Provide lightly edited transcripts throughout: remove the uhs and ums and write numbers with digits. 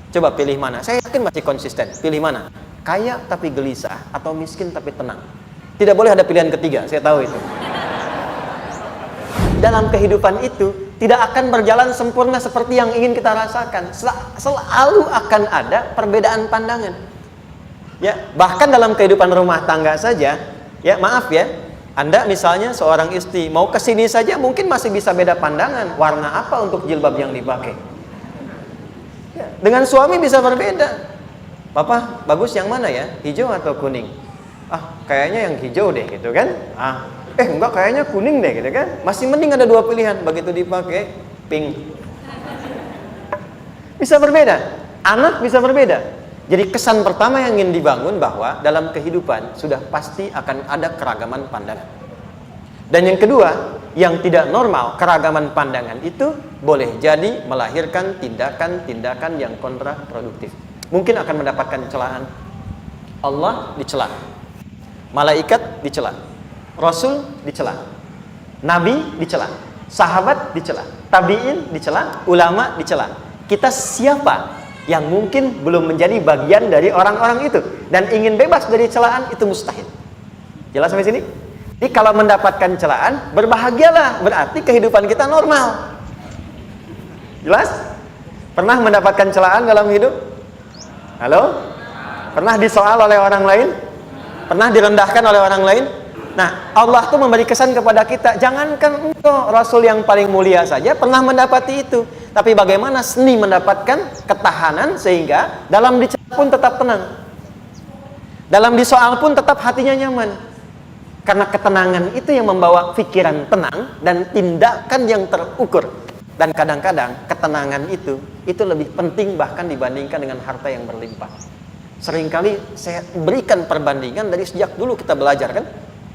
Coba pilih mana? Saya yakin masih konsisten. Pilih mana? Kaya tapi gelisah atau miskin tapi tenang? Tidak boleh ada pilihan ketiga, saya tahu itu. Dalam kehidupan itu tidak akan berjalan sempurna seperti yang ingin kita rasakan. Selalu akan ada perbedaan pandangan. Ya, bahkan dalam kehidupan rumah tangga saja, ya maaf ya, Anda misalnya seorang istri mau ke sini saja mungkin masih bisa beda pandangan warna apa untuk jilbab yang dipakai. Ya, dengan suami bisa berbeda. Papa, bagus yang mana ya? Hijau atau kuning? Ah, kayaknya yang hijau deh gitu kan? Enggak, kayaknya kuning deh gitu kan? Masih mending ada dua pilihan, begitu dipakai pink. Bisa berbeda. Anak bisa berbeda. Jadi kesan pertama yang ingin dibangun bahwa dalam kehidupan sudah pasti akan ada keragaman pandangan. Dan yang kedua, yang tidak normal, keragaman pandangan itu boleh jadi melahirkan tindakan-tindakan yang kontraproduktif. Mungkin akan mendapatkan celaan. Allah dicela, malaikat dicela, Rasul dicela, Nabi dicela, sahabat dicela, tabi'in dicela, ulama dicela. Kita siapa yang mungkin belum menjadi bagian dari orang-orang itu dan ingin bebas dari celaan? Itu mustahil. Jelas sampai sini? Jadi kalau mendapatkan celaan, berbahagialah, berarti kehidupan kita normal. Jelas? Pernah mendapatkan celaan dalam hidup? Halo? Pernah disoal oleh orang lain? Pernah direndahkan oleh orang lain? Nah, Allah tuh memberi kesan kepada kita, jangankan engkau, Rasul yang paling mulia saja pernah mendapati itu. Tapi bagaimana seni mendapatkan ketahanan sehingga dalam dicela pun tetap tenang, dalam disoal pun tetap hatinya nyaman. Karena ketenangan itu yang membawa pikiran tenang dan tindakan yang terukur. Dan kadang-kadang ketenangan itu lebih penting bahkan dibandingkan dengan harta yang berlimpah. Seringkali saya berikan perbandingan dari sejak dulu kita belajar kan.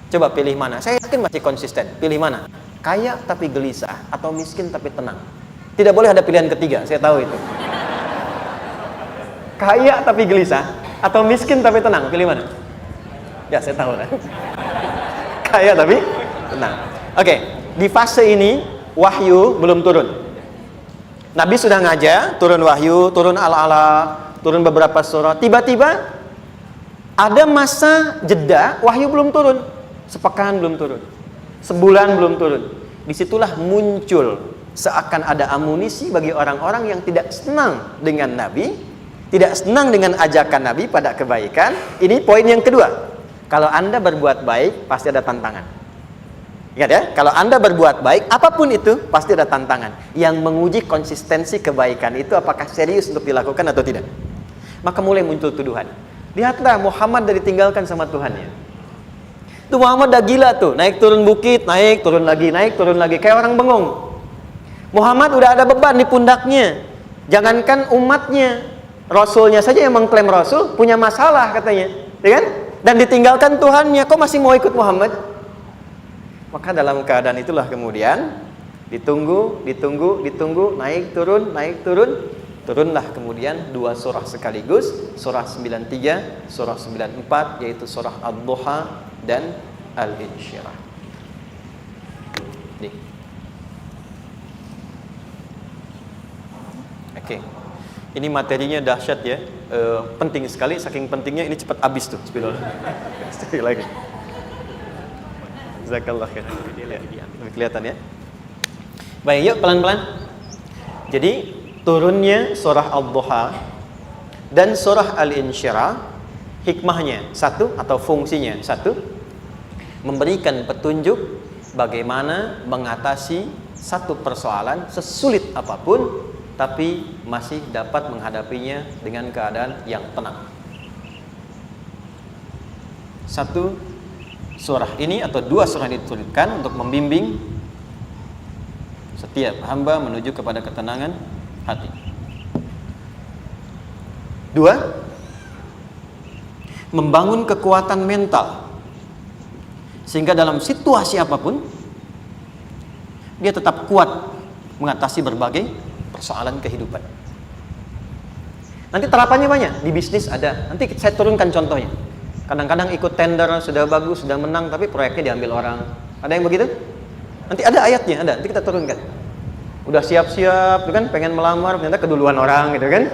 Coba pilih mana? Saya yakin masih konsisten. Pilih mana? Kaya tapi gelisah atau miskin tapi tenang? Tidak boleh ada pilihan ketiga, saya tahu itu. Kaya tapi gelisah atau miskin tapi tenang? Pilih mana? Ya, saya tahu kan. Kaya tapi tenang. Oke, di fase ini wahyu belum turun. Nabi sudah ngajar, turun wahyu, turun al-ala, turun beberapa surah. Tiba-tiba ada masa jeda, wahyu belum turun. Sepekan belum turun, sebulan belum turun. Disitulah muncul seakan ada amunisi bagi orang-orang yang tidak senang dengan Nabi, tidak senang dengan ajakan Nabi pada kebaikan. Ini poin yang kedua. Kalau Anda berbuat baik, pasti ada tantangan. Ingat ya, kalau Anda berbuat baik, apapun itu, pasti ada tantangan. Yang menguji konsistensi kebaikan itu apakah serius untuk dilakukan atau tidak. Maka mulai muncul tuduhan. Lihatlah Muhammad dari ditinggalkan sama Tuhannya. Itu Muhammad udah gila tuh, naik turun bukit, naik turun lagi, kayak orang bengong. Muhammad udah ada beban di pundaknya. Jangankan umatnya, Rasulnya saja yang mengklaim Rasul punya masalah katanya, ya kan? Dan ditinggalkan Tuhannya, kok masih mau ikut Muhammad? Maka dalam keadaan itulah kemudian ditunggu, naik turun, turunlah kemudian dua surah sekaligus, surah 93, surah 94, yaitu surah Ad-Duha dan Al-Insyirah. Nih. Oke. Ini materinya dahsyat ya. Penting sekali, saking pentingnya ini cepat habis tuh. Sekali lagi. Jazakallah khair. Kelihatan ya. Baik, yuk pelan-pelan. Jadi turunnya surah Ad-Duha dan surah Al-Insyirah, hikmahnya satu atau fungsinya satu, memberikan petunjuk bagaimana mengatasi satu persoalan sesulit apapun tapi masih dapat menghadapinya dengan keadaan yang tenang. Satu surah ini atau dua surah diturunkan untuk membimbing setiap hamba menuju kepada ketenangan hati. Dua, membangun kekuatan mental sehingga dalam situasi apapun dia tetap kuat mengatasi berbagai persoalan kehidupan. Nanti terapannya banyak, di bisnis ada. Nanti saya turunkan contohnya. Kadang-kadang ikut tender, sudah bagus, sudah menang, tapi proyeknya diambil orang. Ada yang begitu? Nanti ada ayatnya, ada. Nanti kita turunkan. Udah siap-siap, kan? Pengen melamar, ternyata keduluan orang, gitu kan?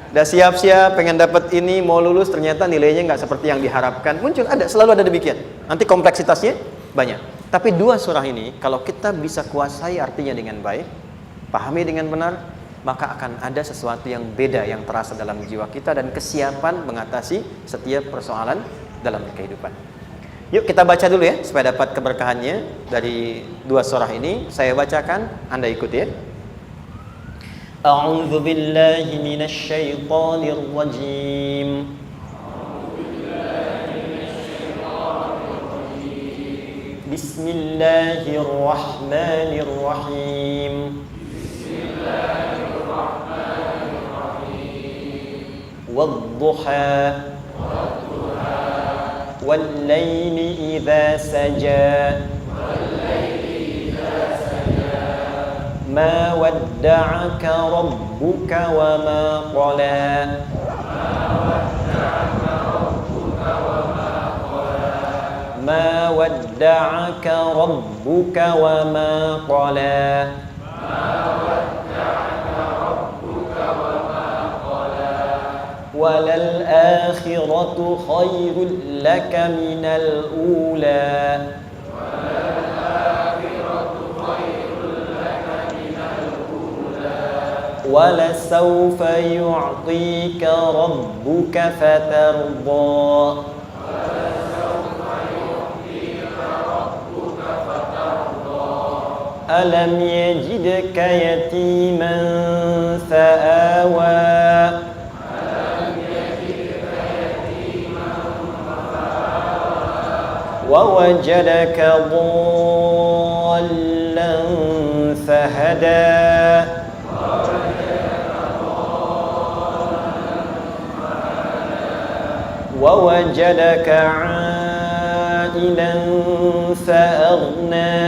Udah siap-siap, pengen dapat ini, mau lulus, ternyata nilainya nggak seperti yang diharapkan. Muncul, selalu ada demikian. Nanti kompleksitasnya banyak. Tapi dua surah ini, kalau kita bisa kuasai artinya dengan baik, pahami dengan benar, maka akan ada sesuatu yang beda yang terasa dalam jiwa kita dan kesiapan mengatasi setiap persoalan dalam kehidupan. Yuk kita baca dulu ya, supaya dapat keberkahannya dari dua surah ini. Saya bacakan, Anda ikuti ya. A'udzu billahi minasy syaithanir rajim. Bismillahirrahmanirrahim. Wadduha wal-laili idza saja. ما ودعك ربك وما قلى ما ودعك ربك وما قلى وللآخرة خير لك من الأولى ولسوف يعطيك ربك فترضى ألم يجدك يتيما فآوى ووجدك ضالا فهدى ووجدك عائلا فأغنى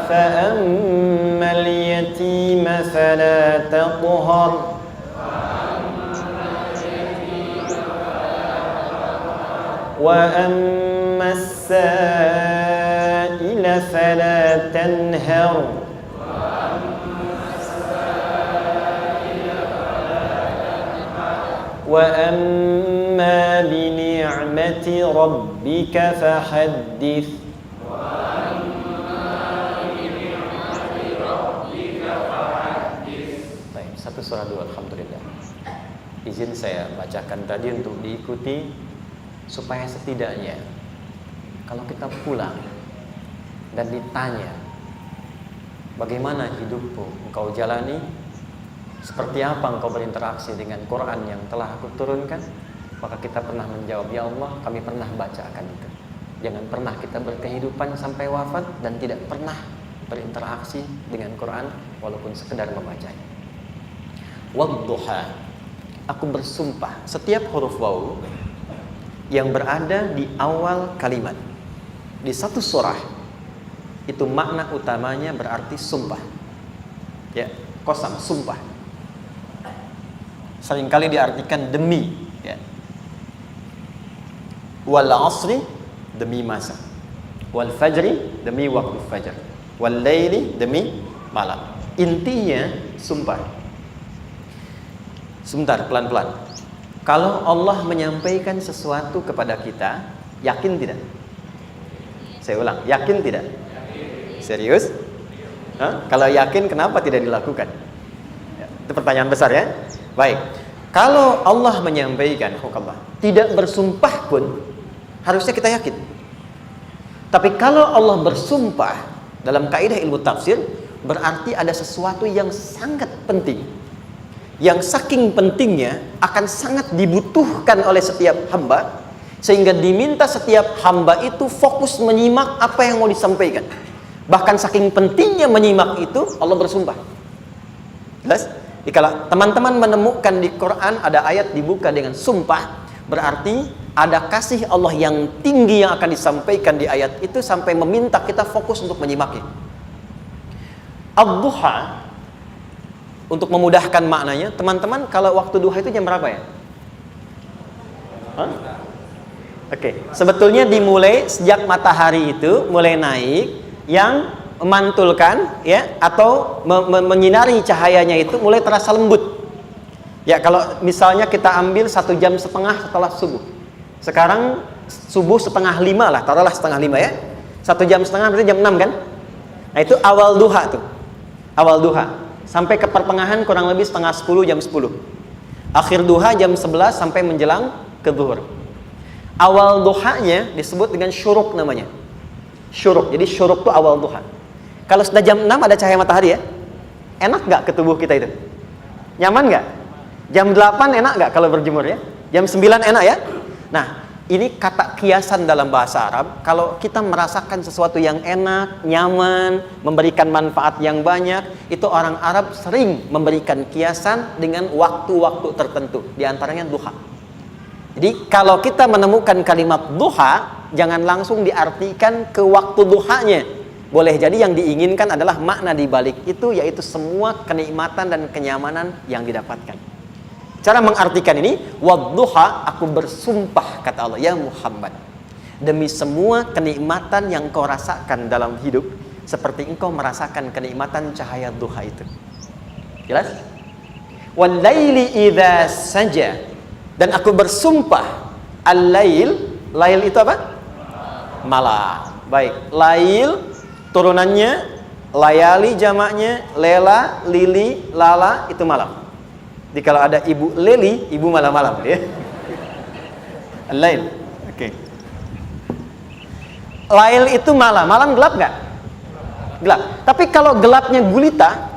فأما اليتيم فلا تقهر وأما السائل فلا تنهر وأما بنعمة ربك فحدث. Baik, satu surah dulu, alhamdulillah. Izin saya bacakan tadi untuk diikuti supaya setidaknya kalau kita pulang dan ditanya bagaimana hidupmu engkau jalani, seperti apa engkau berinteraksi dengan Quran yang telah aku turunkan, maka kita pernah menjawab, ya Allah, kami pernah bacakan itu. Jangan pernah kita berkehidupan sampai wafat dan tidak pernah berinteraksi dengan Quran walaupun sekedar membacanya. Wadduha, aku bersumpah, setiap huruf waw yang berada di awal kalimat di satu surah itu makna utamanya berarti sumpah. Ya, qasam, sumpah. Seringkali diartikan demi, ya. Wal asri, demi masa. Wal fajri, demi waktu fajar. Wal laili, demi malam. Intinya sumpah. Sebentar, pelan-pelan. Kalau Allah menyampaikan sesuatu kepada kita, yakin tidak? Saya ulang, yakin tidak? Serius? Hah? Kalau yakin, kenapa tidak dilakukan? Ya, itu pertanyaan besar ya. Baik, kalau Allah menyampaikan Allah tidak bersumpah pun harusnya kita yakin. Tapi kalau Allah bersumpah dalam kaidah ilmu tafsir berarti ada sesuatu yang sangat penting, yang saking pentingnya akan sangat dibutuhkan oleh setiap hamba, sehingga diminta setiap hamba itu fokus menyimak apa yang mau disampaikan. Bahkan saking pentingnya menyimak itu Allah bersumpah. Jelas? Kalau teman-teman menemukan di Quran ada ayat dibuka dengan sumpah, berarti ada kasih Allah yang tinggi yang akan disampaikan di ayat itu sampai meminta kita fokus untuk menyimaknya. Ad-duha, untuk memudahkan maknanya, teman-teman kalau waktu duha itu jam berapa ya? Oke, sebetulnya dimulai sejak matahari itu mulai naik, yang memantulkan ya, atau menyinari cahayanya itu mulai terasa lembut. Ya, kalau misalnya kita ambil 1,5 jam setelah subuh. Sekarang subuh 4:30 lah, taruhlah 4:30 ya. 1,5 jam berarti jam 6 kan? Nah, itu awal duha tuh. Awal duha. Sampai ke pertengahan kurang lebih 9:30, jam 10. Akhir duha jam 11 sampai menjelang ke zuhur. Awal duhanya disebut dengan syuruk namanya. Syuruk. Jadi syuruk itu awal duha. Kalau sudah jam 6 ada cahaya matahari ya. Enak nggak ke tubuh kita itu? Nyaman nggak? Jam 8 enak nggak kalau berjemur ya? Jam 9 enak ya? Nah, ini kata kiasan dalam bahasa Arab. Kalau kita merasakan sesuatu yang enak, nyaman, memberikan manfaat yang banyak, itu orang Arab sering memberikan kiasan dengan waktu-waktu tertentu. Di antaranya duha. Jadi kalau kita menemukan kalimat duha, jangan langsung diartikan ke waktu duhanya. Boleh jadi yang diinginkan adalah makna di balik itu, yaitu semua kenikmatan dan kenyamanan yang didapatkan. Cara mengartikan ini, wadduha, aku bersumpah kata Allah, ya Muhammad, demi semua kenikmatan yang kau rasakan dalam hidup, seperti engkau merasakan kenikmatan cahaya duha itu. Jelas? Wal laili idza saja, dan aku bersumpah al-lail, lail itu apa? Malam. Baik, lail turunannya layali, jamaknya lela, lili, lala, itu malam. Jadi kalau ada ibu leli, ibu malam-malam ya. Al-lail. Oke. Lail itu malam. Malam gelap nggak? Gelap. Tapi kalau gelapnya gulita,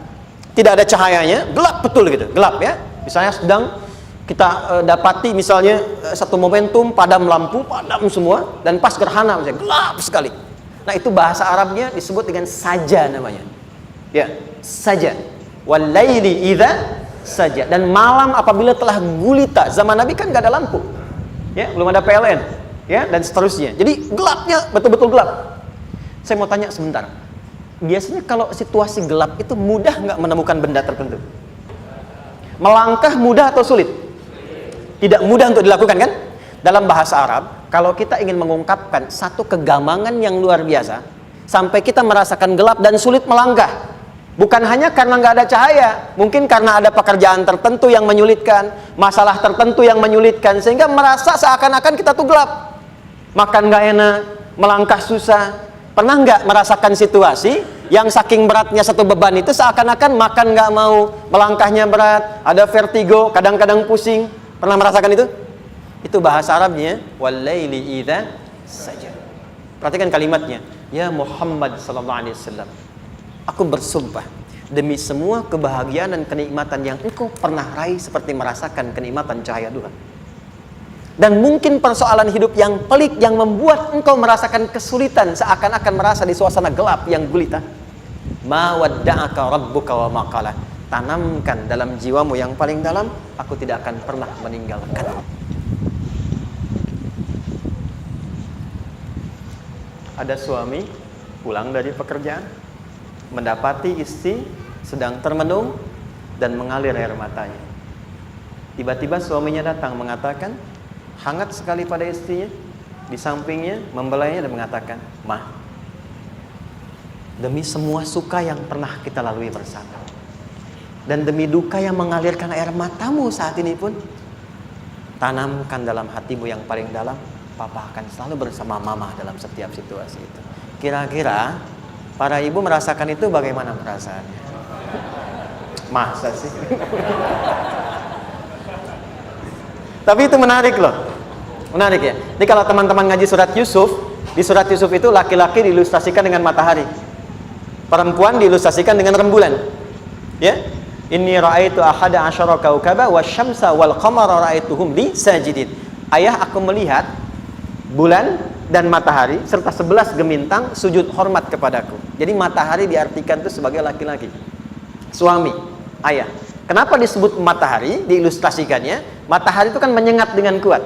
tidak ada cahayanya, gelap betul gitu. Gelap ya. Misalnya sedang kita dapati misalnya satu momentum padam lampu, padam semua, dan pas gerhana misalnya gelap sekali. Nah, itu bahasa Arabnya disebut dengan saja namanya. Ya, saja. Wal laili idza saja. Dan malam apabila telah gulita. Zaman Nabi kan nggak ada lampu, ya, belum ada PLN, ya, dan seterusnya. Jadi gelapnya betul-betul gelap. Saya mau tanya sebentar. Biasanya kalau situasi gelap itu mudah nggak menemukan benda tertentu? Melangkah mudah atau sulit? Tidak mudah untuk dilakukan kan? Dalam bahasa Arab, kalau kita ingin mengungkapkan satu kegamangan yang luar biasa, sampai kita merasakan gelap dan sulit melangkah. Bukan hanya karena nggak ada cahaya, mungkin karena ada pekerjaan tertentu yang menyulitkan, masalah tertentu yang menyulitkan, sehingga merasa seakan-akan kita tuh gelap. Makan nggak enak, melangkah susah. Pernah nggak merasakan situasi yang saking beratnya satu beban itu seakan-akan makan nggak mau, melangkahnya berat, ada vertigo, kadang-kadang pusing. Pernah merasakan itu? Itu bahasa Arabnya, wal-laili idza saja. Perhatikan kalimatnya, ya Muhammad sallallahu alaihi wasallam, aku bersumpah demi semua kebahagiaan dan kenikmatan yang engkau pernah raih, seperti merasakan kenikmatan cahaya duha. Dan mungkin persoalan hidup yang pelik yang membuat engkau merasakan kesulitan, seakan-akan merasa di suasana gelap yang gulita. Ma wadda'aka rabbuka wa ma qala. Tanamkan dalam jiwamu yang paling dalam, aku tidak akan pernah meninggalkan. Ada suami pulang dari pekerjaan, mendapati istri sedang termenung dan mengalir air matanya. Tiba-tiba suaminya datang mengatakan, hangat sekali pada istrinya, di sampingnya membelainya dan mengatakan, "Ma, demi semua suka yang pernah kita lalui bersama, dan demi duka yang mengalirkan air matamu saat ini pun, tanamkan dalam hatimu yang paling dalam, Papa akan selalu bersama Mama dalam setiap situasi itu." Kira-kira para ibu merasakan itu bagaimana perasaannya? Masa sih? Tapi itu menarik loh. Menarik ya. Jadi kalau teman-teman ngaji surat Yusuf, di surat Yusuf itu laki-laki diilustrasikan dengan matahari, perempuan diilustrasikan dengan rembulan. Ya. Inni ra'aitu ahada asyara kaukaba wasyamsa wal qamara ra'aituhum li sajidin. Ayah, aku melihat bulan dan matahari serta 11 gemintang sujud hormat kepadaku. Jadi matahari diartikan itu sebagai laki-laki, suami, ayah. Kenapa disebut matahari? Diilustrasikannya, matahari itu kan menyengat dengan kuat.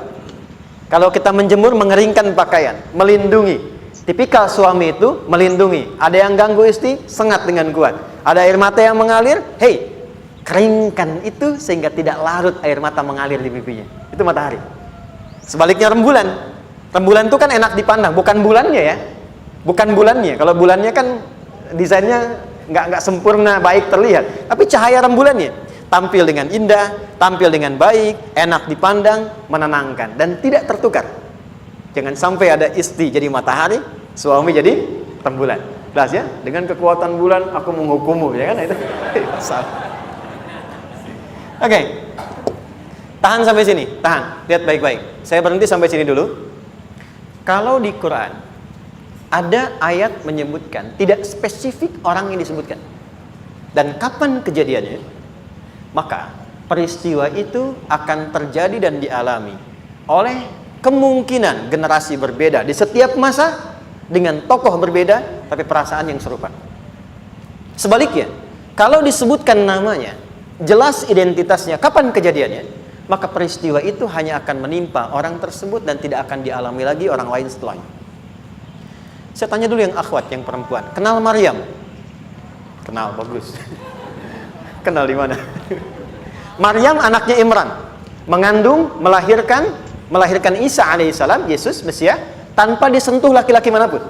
Kalau kita menjemur, mengeringkan pakaian, melindungi. Tipikal suami itu melindungi. Ada yang ganggu istri, sengat dengan kuat. Ada air mata yang mengalir, hei, keringkan itu sehingga tidak larut air mata mengalir di pipinya. Itu matahari. Sebaliknya rembulan. Rembulan itu kan enak dipandang, bukan bulannya ya. Bukan bulannya. Kalau bulannya kan desainnya nggak sempurna baik terlihat, tapi cahaya rembulannya tampil dengan indah, tampil dengan baik, enak dipandang, menenangkan dan tidak tertukar. Jangan sampai ada istri jadi matahari, suami jadi rembulan. Jelas ya, dengan kekuatan bulan aku menghukummu, ya kan itu. Oke. Tahan sampai sini, tahan. Lihat baik-baik. Saya berhenti sampai sini dulu. Kalau di Quran ada ayat menyebutkan, tidak spesifik orang yang disebutkan dan kapan kejadiannya, maka peristiwa itu akan terjadi dan dialami oleh kemungkinan generasi berbeda di setiap masa dengan tokoh berbeda tapi perasaan yang serupa. Sebaliknya, kalau disebutkan namanya, jelas identitasnya, kapan kejadiannya, maka peristiwa itu hanya akan menimpa orang tersebut dan tidak akan dialami lagi orang lain setelahnya. Saya tanya dulu yang akhwat, yang perempuan, kenal Maryam? Kenal, bagus. Kenal di mana? Maryam anaknya Imran, mengandung, melahirkan Isa alaihissalam, Yesus Mesias, tanpa disentuh laki-laki manapun.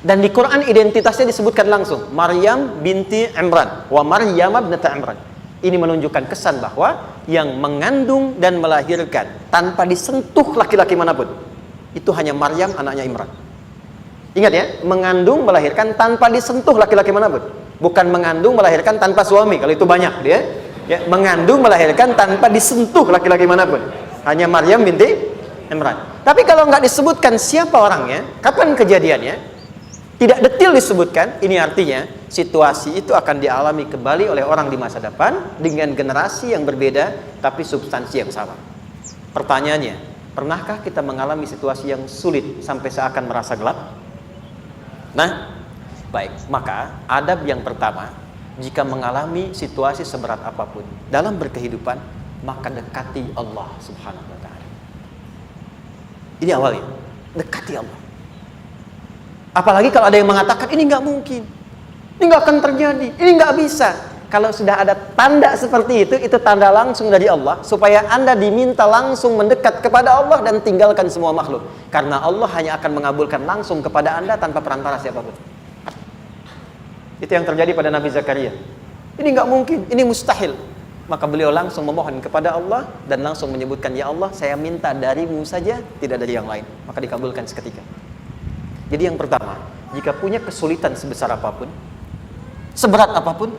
Dan di Quran identitasnya disebutkan langsung, Maryam binti Imran, wa Maryam ibnata Imran. Ini menunjukkan kesan bahwa yang mengandung dan melahirkan tanpa disentuh laki-laki manapun, itu hanya Maryam anaknya Imran. Ingat ya, mengandung melahirkan tanpa disentuh laki-laki manapun, bukan mengandung melahirkan tanpa suami. Kalau itu banyak dia, ya, mengandung melahirkan tanpa disentuh laki-laki manapun, hanya Maryam binti Imran. Tapi kalau nggak disebutkan siapa orangnya, kapan kejadiannya, tidak detail disebutkan, ini artinya situasi itu akan dialami kembali oleh orang di masa depan dengan generasi yang berbeda tapi substansi yang sama. Pertanyaannya, pernahkah kita mengalami situasi yang sulit sampai seakan merasa gelap? Nah, baik, maka adab yang pertama, jika mengalami situasi seberat apapun dalam berkehidupan, maka dekati Allah Subhanahu wa ta'ala. Ini awalnya, dekati Allah. Apalagi kalau ada yang mengatakan ini nggak mungkin, ini nggak akan terjadi, ini nggak bisa. Kalau sudah ada tanda seperti itu tanda langsung dari Allah supaya Anda diminta langsung mendekat kepada Allah dan tinggalkan semua makhluk. Karena Allah hanya akan mengabulkan langsung kepada Anda tanpa perantara siapapun. Itu yang terjadi pada Nabi Zakaria. Ini nggak mungkin, ini mustahil. Maka beliau langsung memohon kepada Allah dan langsung menyebutkan, ya Allah, saya minta darimu saja, tidak dari yang lain. Maka dikabulkan seketika. Jadi yang pertama, jika punya kesulitan sebesar apapun, seberat apapun,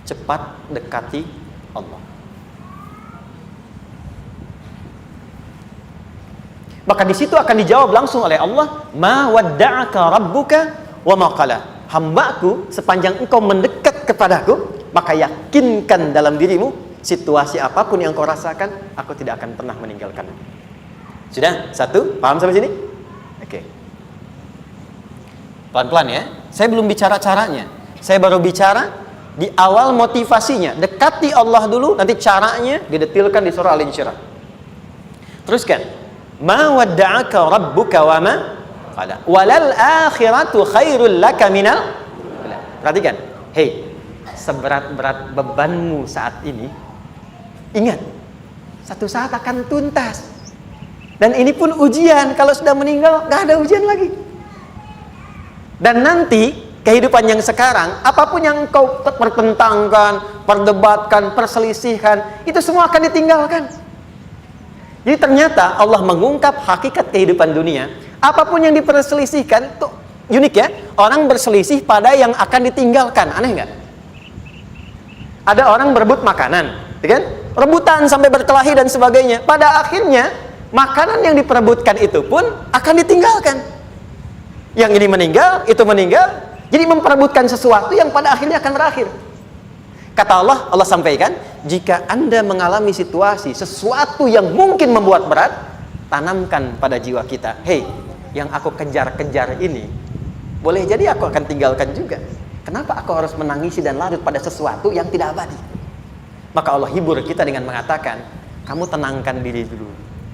cepat dekati Allah. Maka di situ akan dijawab langsung oleh Allah, ma wadda'aka rabbuka wa ma qala. Hambaku, sepanjang engkau mendekat kepadaku, maka yakinkan dalam dirimu, situasi apapun yang kau rasakan, aku tidak akan pernah meninggalkanmu. Sudah? Satu? Paham sampai sini? Oke. Pelan-pelan ya. Saya belum bicara caranya. Saya baru bicara di awal motivasinya. Dekati Allah dulu, nanti caranya didetilkan di surah Al-Insyirah. Teruskan. Ma wadda'aka rabbuka wa ma qala. Walal akhiratu khairul laka minal. Perhatikan. Hei, seberat-berat bebanmu saat ini, ingat, satu saat akan tuntas. Dan ini pun ujian. Kalau sudah meninggal, gak ada ujian lagi. Dan nanti kehidupan yang sekarang, apapun yang kau pertentangkan, perdebatkan, perselisihkan, itu semua akan ditinggalkan. Jadi ternyata Allah mengungkap hakikat kehidupan dunia. Apapun yang diperselisihkan, itu unik ya. Orang berselisih pada yang akan ditinggalkan. Aneh nggak? Ada orang berebut makanan, kan? Rebutan sampai berkelahi dan sebagainya. Pada akhirnya, makanan yang diperebutkan itu pun akan ditinggalkan. Yang ini meninggal, itu meninggal. Jadi memperebutkan sesuatu yang pada akhirnya akan berakhir. Kata Allah, Allah sampaikan, jika Anda mengalami situasi, sesuatu yang mungkin membuat berat, tanamkan pada jiwa kita, hei, yang aku kejar-kejar ini, boleh jadi aku akan tinggalkan juga. Kenapa aku harus menangisi dan larut pada sesuatu yang tidak abadi? Maka Allah hibur kita dengan mengatakan, kamu tenangkan diri dulu.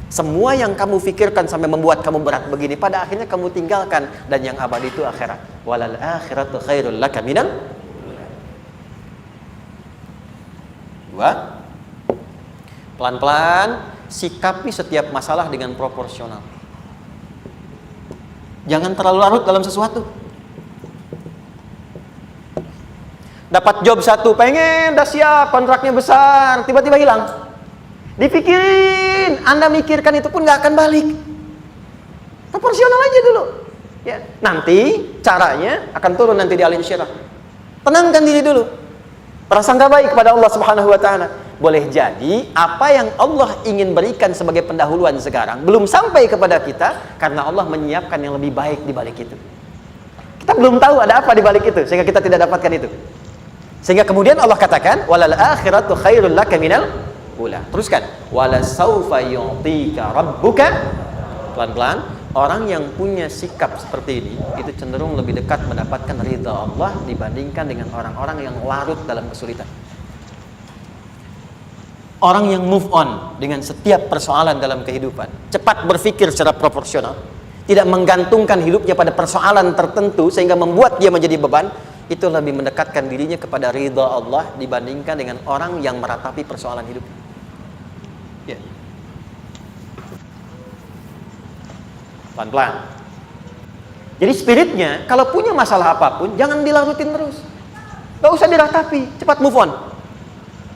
Semua yang kamu pikirkan sampai membuat kamu berat begini, pada akhirnya kamu tinggalkan. Dan yang abadi itu akhirat. Walal akhiratu khairul laka minal. Dua, pelan-pelan sikapi setiap masalah dengan proporsional. Jangan terlalu larut dalam sesuatu. Dapat job satu, pengen, udah siap, kontraknya besar, tiba-tiba hilang. Dipikirin, Anda mikirkan itu pun nggak akan balik. Proporsional aja dulu. Ya, nanti caranya akan turun nanti di alin syirah. Tenangkan diri dulu. Prasangka baik kepada Allah Subhanahu wa taala. Boleh jadi apa yang Allah ingin berikan sebagai pendahuluan sekarang belum sampai kepada kita karena Allah menyiapkan yang lebih baik di balik itu. Kita belum tahu ada apa di balik itu sehingga kita tidak dapatkan itu. Sehingga kemudian Allah katakan walal akhiratu khairul laka minal ula. Teruskan wala saufa yu'tika rabbuka. Pelan-pelan. Orang yang punya sikap seperti ini itu cenderung lebih dekat mendapatkan ridha Allah dibandingkan dengan orang-orang yang larut dalam kesulitan. Orang yang move on dengan setiap persoalan dalam kehidupan, cepat berpikir secara proporsional, tidak menggantungkan hidupnya pada persoalan tertentu sehingga membuat dia menjadi beban, itu lebih mendekatkan dirinya kepada ridha Allah dibandingkan dengan orang yang meratapi persoalan hidup. Ya. Pelan-pelan. Jadi spiritnya, kalau punya masalah apapun, jangan dilarutin terus. Gak usah diratapi, cepat move on.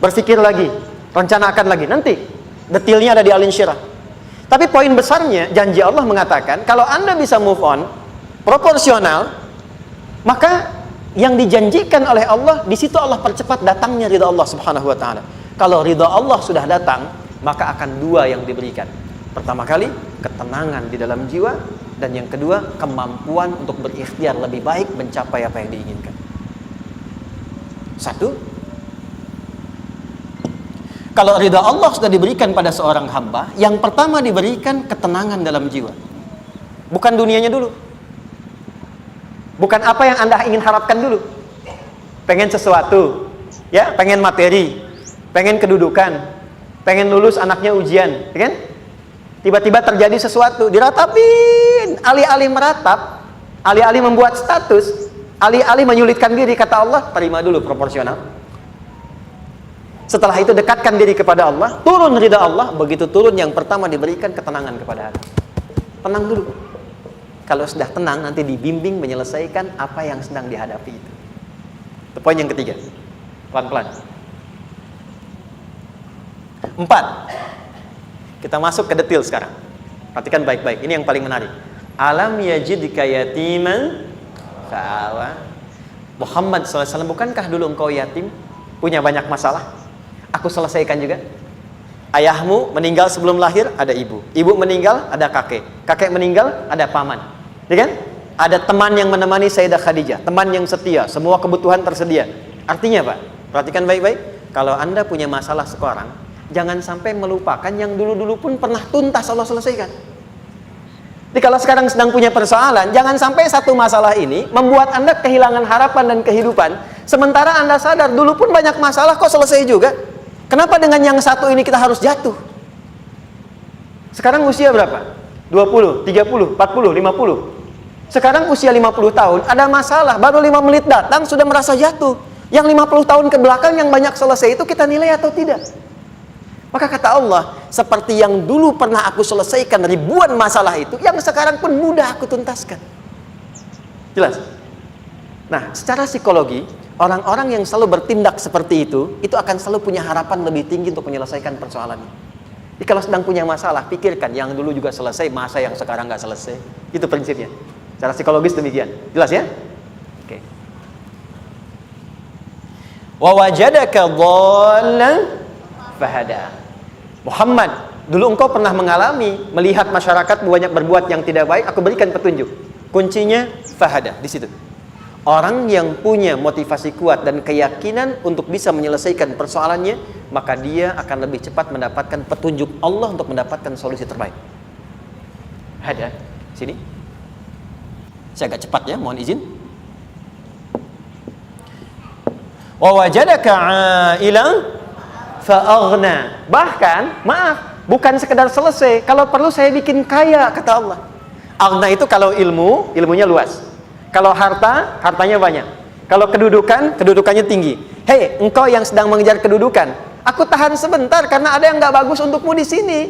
Berpikir lagi, rencanakan lagi. Nanti, detailnya ada di alin syirah. Tapi poin besarnya, janji Allah mengatakan, kalau Anda bisa move on, proporsional, maka yang dijanjikan oleh Allah, di situ Allah percepat datangnya ridha Allah Subhanahu wa ta'ala. Kalau ridha Allah sudah datang, maka akan dua yang diberikan. Pertama kali, ketenangan di dalam jiwa, dan yang kedua, kemampuan untuk berikhtiar lebih baik mencapai apa yang diinginkan. Satu, kalau ridha Allah sudah diberikan pada seorang hamba, yang pertama diberikan ketenangan dalam jiwa. Bukan dunianya dulu. Bukan apa yang Anda ingin harapkan dulu. Pengen sesuatu, ya, pengen materi, pengen kedudukan, pengen lulus anaknya ujian, ya kan? Tiba-tiba terjadi sesuatu, diratapin, alih-alih meratap, alih-alih membuat status, alih-alih menyulitkan diri, kata Allah, terima dulu proporsional. Setelah itu dekatkan diri kepada Allah, turun ridha Allah, begitu turun yang pertama diberikan ketenangan kepada hati. Tenang dulu. Kalau sudah tenang, nanti dibimbing menyelesaikan apa yang sedang dihadapi itu. Itu poin yang ketiga. Pelan-pelan. 4. Kita masuk ke detail sekarang. Perhatikan baik-baik. Ini yang paling menarik. Alam yajidka yatiman fa'awa. Muhammad SAW, bukankah dulu engkau yatim? Punya banyak masalah? Aku selesaikan juga. Ayahmu meninggal sebelum lahir, ada ibu. Ibu meninggal, ada kakek. Kakek meninggal, ada paman. Ya kan? Ada teman yang menemani Sayyidah Khadijah. Teman yang setia. Semua kebutuhan tersedia. Artinya apa? Perhatikan baik-baik. Kalau Anda punya masalah sekarang, jangan sampai melupakan yang dulu-dulu pun pernah tuntas Allah selesaikan. Jadi kalau sekarang sedang punya persoalan, jangan sampai satu masalah ini membuat Anda kehilangan harapan dan kehidupan. Sementara Anda sadar, dulu pun banyak masalah kok selesai juga. Kenapa dengan yang satu ini kita harus jatuh? Sekarang usia berapa? 20, 30, 40, 50. Sekarang usia 50 tahun, ada masalah, baru 5 menit datang sudah merasa jatuh. Yang 50 tahun ke belakang yang banyak selesai itu kita nilai atau tidak? Maka kata Allah, seperti yang dulu pernah aku selesaikan ribuan masalah itu, yang sekarang pun mudah aku tuntaskan. Jelas? Nah, secara psikologi, orang-orang yang selalu bertindak seperti itu akan selalu punya harapan lebih tinggi untuk menyelesaikan persoalannya. Jadi kalau sedang punya masalah, pikirkan yang dulu juga selesai, masa yang sekarang nggak selesai. Itu prinsipnya. Secara psikologis demikian. Jelas ya? Oke. Wa wajadaka dhallan fahada. Muhammad, dulu engkau pernah mengalami melihat masyarakat banyak berbuat yang tidak baik, aku berikan petunjuk. Kuncinya fahada di situ. Orang yang punya motivasi kuat dan keyakinan untuk bisa menyelesaikan persoalannya, maka dia akan lebih cepat mendapatkan petunjuk Allah untuk mendapatkan solusi terbaik. Ada sini. Saya agak cepat ya, mohon izin. Wa wajadaka 'ailan fa'aghna. Bahkan, maaf, bukan sekedar selesai, kalau perlu saya bikin kaya, kata Allah. Aghna itu kalau ilmunya luas. Kalau harta, hartanya banyak. Kalau kedudukan, kedudukannya tinggi. Hei, engkau yang sedang mengejar kedudukan, aku tahan sebentar karena ada yang gak bagus untukmu di sini.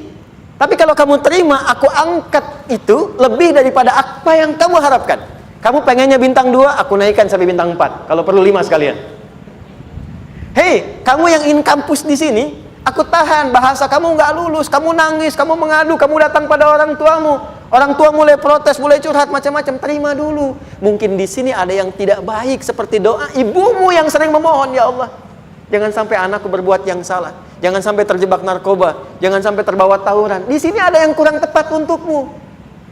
Tapi kalau kamu terima, aku angkat itu lebih daripada apa yang kamu harapkan. Kamu pengennya bintang 2, aku naikkan sampai bintang 4. Kalau perlu 5 sekalian. Hei, kamu yang in kampus di sini, aku tahan, bahasa kamu nggak lulus, kamu nangis, kamu mengadu, kamu datang pada orang tuamu. Orang tua mulai protes, mulai curhat macam-macam. Terima dulu. Mungkin di sini ada yang tidak baik seperti doa ibumu yang sering memohon, ya Allah, jangan sampai anakku berbuat yang salah, jangan sampai terjebak narkoba, jangan sampai terbawa tawuran. Di sini ada yang kurang tepat untukmu.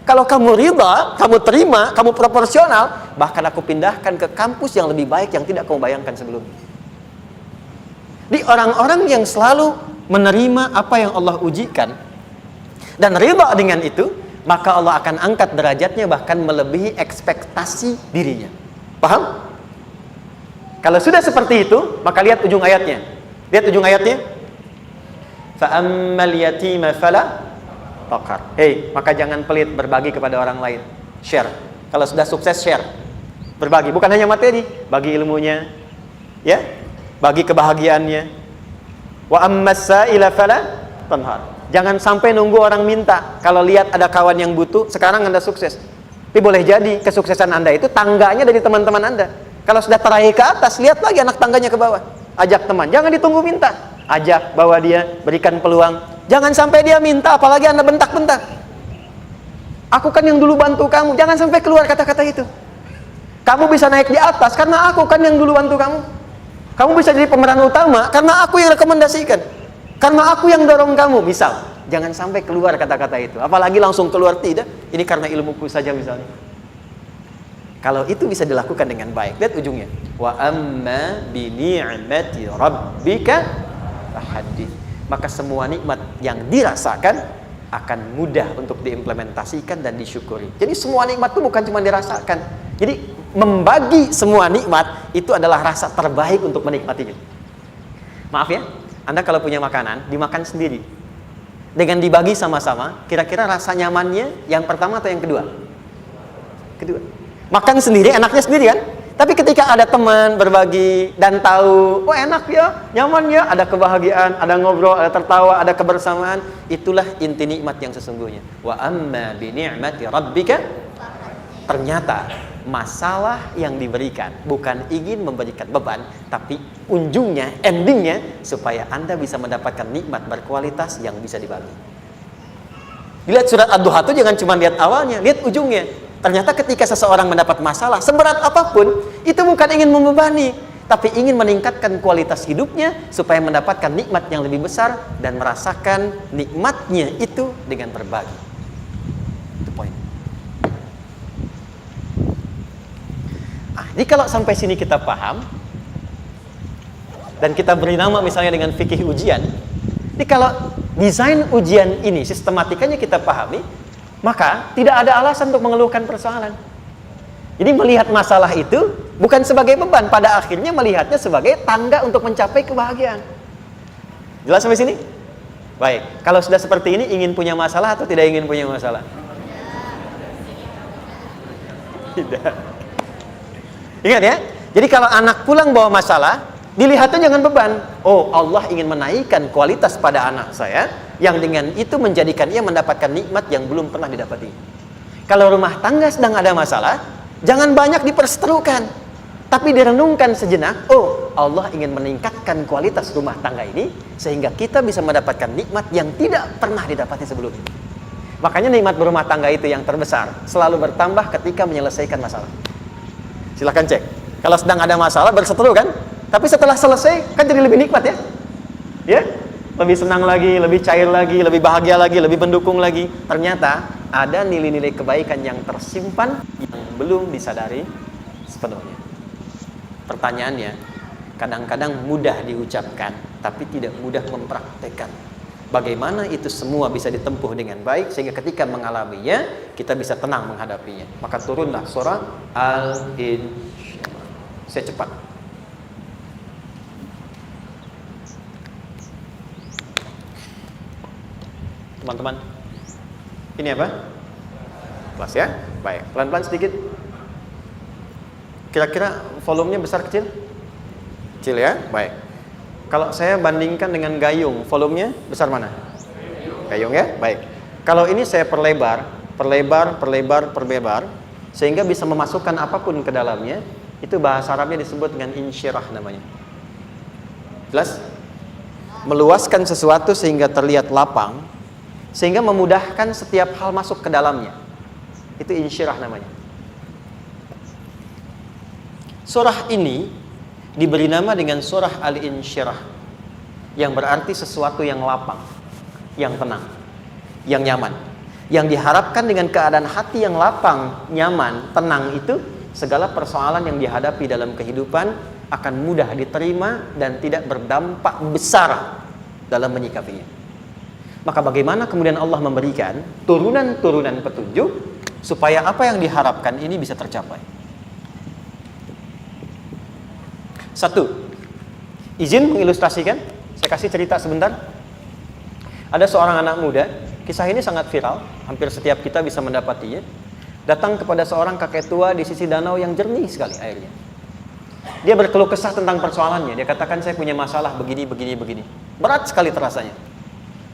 Kalau kamu ridha, kamu terima, kamu proporsional, bahkan aku pindahkan ke kampus yang lebih baik yang tidak kamu bayangkan sebelumnya. Di orang-orang yang selalu menerima apa yang Allah ujikan dan ridha dengan itu, maka Allah akan angkat derajatnya bahkan melebihi ekspektasi dirinya. Paham? Kalau sudah seperti itu, maka lihat ujung ayatnya. Lihat ujung ayatnya. Fa'ammal yatima fala taqhar. Hei, maka jangan pelit berbagi kepada orang lain. Share. Kalau sudah sukses, share. Berbagi, bukan hanya materi, bagi ilmunya, ya, bagi kebahagiaannya. Wa ammas sa'ila fala tanhar. Jangan sampai nunggu orang minta. Kalau lihat ada kawan yang butuh, sekarang Anda sukses. Tapi boleh jadi kesuksesan Anda itu tangganya dari teman-teman Anda. Kalau sudah teraih ke atas, lihat lagi anak tangganya ke bawah. Ajak teman, jangan ditunggu minta. Ajak, bawa dia, berikan peluang. Jangan sampai dia minta, apalagi Anda bentak-bentak. Aku kan yang dulu bantu kamu. Jangan sampai keluar kata-kata itu. Kamu bisa naik di atas karena aku kan yang dulu bantu kamu. Kamu bisa jadi pemeran utama karena aku yang rekomendasikan. Karena aku yang dorong kamu, misal. Jangan sampai keluar kata-kata itu. Apalagi langsung keluar, tidak. Ini karena ilmuku saja misalnya. Kalau itu bisa dilakukan dengan baik. Lihat ujungnya. Wa amma bi ni'mati rabbika fahaddits. Maka semua nikmat yang dirasakan akan mudah untuk diimplementasikan dan disyukuri. Jadi semua nikmat itu bukan cuma dirasakan. Jadi membagi semua nikmat itu adalah rasa terbaik untuk menikmatinya. Maaf ya, Anda kalau punya makanan, dimakan sendiri. Dengan dibagi sama-sama, kira-kira rasa nyamannya yang pertama atau yang kedua? Kedua. Makan sendiri, enaknya sendiri kan? Tapi ketika ada teman berbagi dan tahu, oh enak ya, nyaman ya, ada kebahagiaan, ada ngobrol, ada tertawa, ada kebersamaan, itulah inti nikmat yang sesungguhnya. Wa amma bi ni'mati rabbika. Ternyata masalah yang diberikan bukan ingin memberikan beban, tapi ujungnya, endingnya supaya Anda bisa mendapatkan nikmat berkualitas yang bisa dibagi. Dilihat surat Ad-Duha itu jangan cuma lihat awalnya, lihat ujungnya. Ternyata ketika seseorang mendapat masalah seberat apapun, itu bukan ingin membebani, tapi ingin meningkatkan kualitas hidupnya supaya mendapatkan nikmat yang lebih besar dan merasakan nikmatnya itu dengan berbagi. Itu poin. Jadi kalau sampai sini kita paham dan kita beri nama misalnya dengan fikih ujian, jadi kalau desain ujian ini sistematikanya kita pahami, maka tidak ada alasan untuk mengeluhkan persoalan. Jadi melihat masalah itu bukan sebagai beban, pada akhirnya melihatnya sebagai tangga untuk mencapai kebahagiaan. Jelas sampai sini? Baik, kalau sudah seperti ini, ingin punya masalah atau tidak ingin punya masalah? Tidak. Ingat ya, jadi kalau anak pulang bawa masalah, dilihatnya jangan beban. Oh, Allah ingin menaikkan kualitas pada anak saya, yang dengan itu menjadikan ia mendapatkan nikmat yang belum pernah didapati. Kalau rumah tangga sedang ada masalah, jangan banyak diperseterukan, tapi direnungkan sejenak. Oh, Allah ingin meningkatkan kualitas rumah tangga ini, sehingga kita bisa mendapatkan nikmat yang tidak pernah didapati sebelumnya. Makanya nikmat berumah tangga itu yang terbesar, selalu bertambah ketika menyelesaikan masalah. Silahkan cek. Kalau sedang ada masalah berseteru kan, tapi setelah selesai kan jadi lebih nikmat ya. Ya, lebih senang lagi, lebih cair lagi, lebih bahagia lagi, lebih mendukung lagi. Ternyata ada nilai-nilai kebaikan yang tersimpan yang belum disadari sepenuhnya. Pertanyaannya, kadang-kadang mudah diucapkan, tapi tidak mudah mempraktekkan. Bagaimana itu semua bisa ditempuh dengan baik sehingga ketika mengalaminya kita bisa tenang menghadapinya. Maka turunlah surah Al-Insyirah. Saya cepat. Teman-teman, ini apa? Kelas ya? Baik, pelan-pelan sedikit. Kira-kira volumenya besar kecil? Kecil ya? Baik. Kalau saya bandingkan dengan gayung, volumenya besar mana? Gayung ya? Baik. Kalau ini saya perlebar, sehingga bisa memasukkan apapun ke dalamnya, itu bahasa Arabnya disebut dengan insyirah namanya. Jelas? Meluaskan sesuatu sehingga terlihat lapang, sehingga memudahkan setiap hal masuk ke dalamnya. Itu insyirah namanya. Surah ini diberi nama dengan surah Al-Insyirah, yang berarti sesuatu yang lapang, yang tenang, yang nyaman. Yang diharapkan dengan keadaan hati yang lapang, nyaman, tenang itu, segala persoalan yang dihadapi dalam kehidupan akan mudah diterima dan tidak berdampak besar dalam menyikapinya. Maka bagaimana kemudian Allah memberikan turunan-turunan petunjuk supaya apa yang diharapkan ini bisa tercapai? Satu, izin mengilustrasikan. Saya kasih cerita sebentar. Ada seorang anak muda, kisah ini sangat viral, hampir setiap kita bisa mendapatinya. Datang kepada seorang kakek tua di sisi danau yang jernih sekali airnya. Dia berkeluh kesah tentang persoalannya. Dia katakan, saya punya masalah begini. Berat sekali terasanya.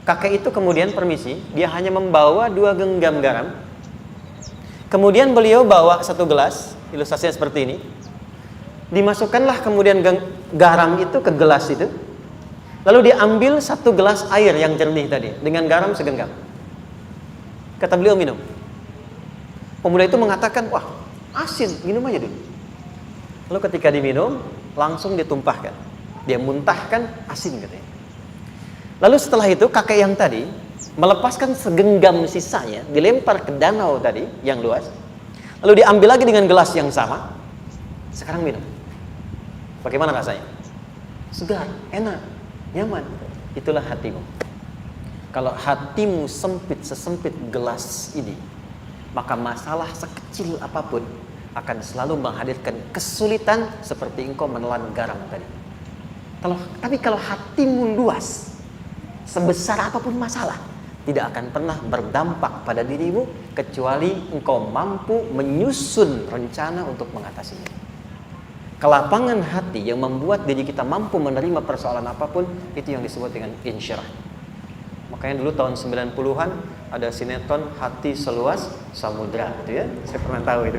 Kakek itu kemudian permisi, dia hanya membawa 2 genggam garam. Kemudian beliau bawa 1 gelas, ilustrasinya seperti ini. Dimasukkanlah kemudian garam itu ke gelas itu. Lalu diambil 1 gelas air yang jernih tadi dengan garam segenggam. Kata beliau, minum. Pemuda itu mengatakan, wah asin, minum aja dulu. Lalu ketika diminum, langsung ditumpahkan. Dia muntahkan, asin katanya. Lalu setelah itu kakek yang tadi melepaskan segenggam sisanya, dilempar ke danau tadi yang luas. Lalu diambil lagi dengan gelas yang sama. Sekarang minum. Bagaimana rasanya? Segar, enak, nyaman. Itulah hatimu. Kalau hatimu sempit sesempit gelas ini, maka masalah sekecil apapun akan selalu menghadirkan kesulitan seperti engkau menelan garam tadi. Tapi kalau hatimu luas, sebesar apapun masalah, tidak akan pernah berdampak pada dirimu kecuali engkau mampu menyusun rencana untuk mengatasinya. Kelapangan hati yang membuat diri kita mampu menerima persoalan apapun, itu yang disebut dengan insyirah. Makanya dulu tahun 90-an ada sinetron Hati Seluas Samudra, gitu ya. Saya pernah tahu itu.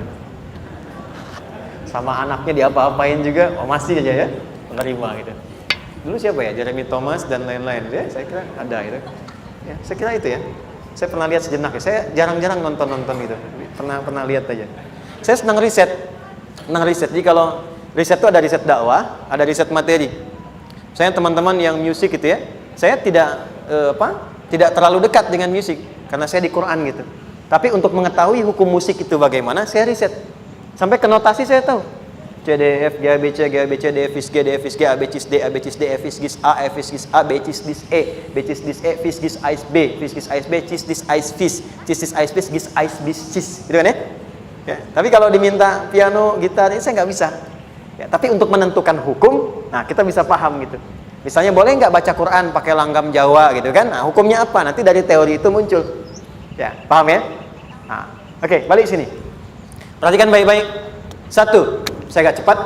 Sama anaknya diapa-apain juga, masih aja ya menerima gitu. Dulu siapa ya? Jeremy Thomas dan lain-lain ya. Saya kira ada itu. Ya, saya kira itu ya. Saya pernah lihat sejenak ya. Saya jarang-jarang nonton gitu. Pernah lihat aja. Saya senang riset. Jadi kalau riset itu ada riset dakwah, ada riset materi. Saya teman-teman yang musik gitu ya, saya tidak terlalu dekat dengan musik karena saya di Quran gitu. Tapi untuk mengetahui hukum musik itu bagaimana, saya riset. Sampai ke notasi saya tahu. C D F G A B C D F G D F G A B C D A B C D F G A F G A B C D E B C D E F G A B C D A B C gitu kan ya? Ya, tapi kalau diminta piano, gitar, ini saya nggak bisa. Ya, tapi untuk menentukan hukum, nah kita bisa paham gitu. Misalnya boleh nggak baca Quran pakai langgam Jawa gitu kan? Nah, hukumnya apa? Nanti dari teori itu muncul. Ya, paham ya? Nah, oke, balik sini. Perhatikan baik-baik. 1, saya agak cepat.